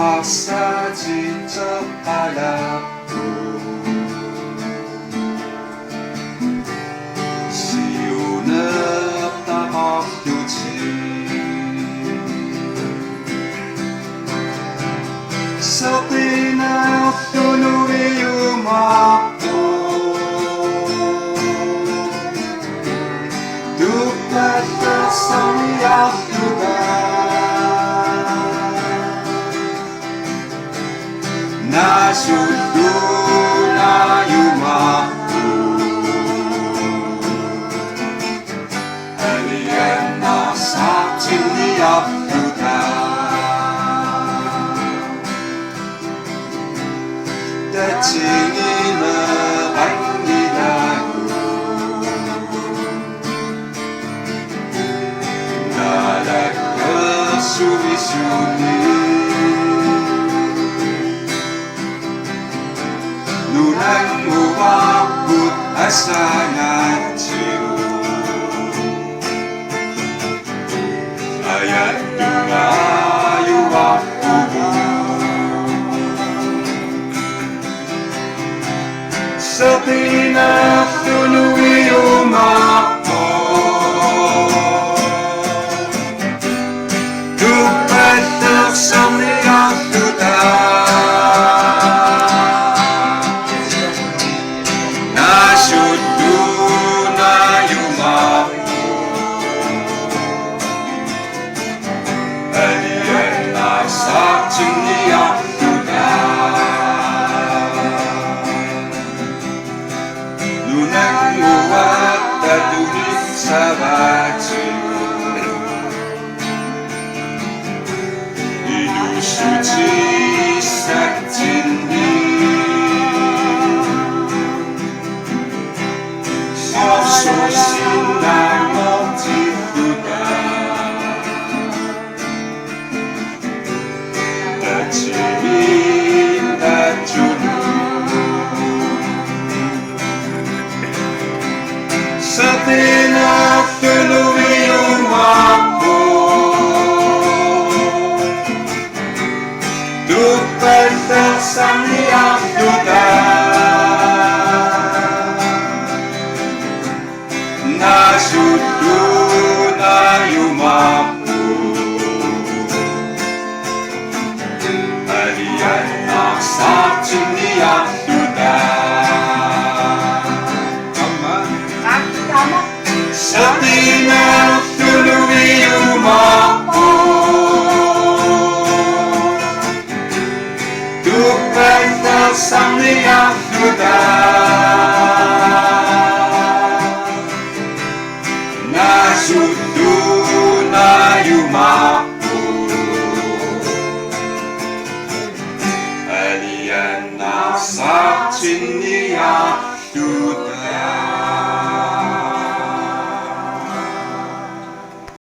paksa dito palapo. 시온의 따뜻이 서티나 또누리 유마포 두pad다 성야두다 나슈두나 유마포 알리엔나 사진이야두다 대칭이는 아니라고 나라가 수비수니 눈행무와 붓아상한지로 아야두가 유아부부 서티나 tunuwi umapo Tupatak sa niyaktuta Nasudu na yumapo Aliyan na sa niyaktuta 눈ang uwat at ulit sa bachi Inusuji sa tindi Sosusin na motifuda Dachimin at junu Satina tunuwi umapo Dupatak sa niyaktuta Nasudu na yumapo Aliyan na sa niyaktuta Satina tunuwi umapo Dupatak sa niyaktuta Nasudu na yumapo Aliyan na sa niyaktuta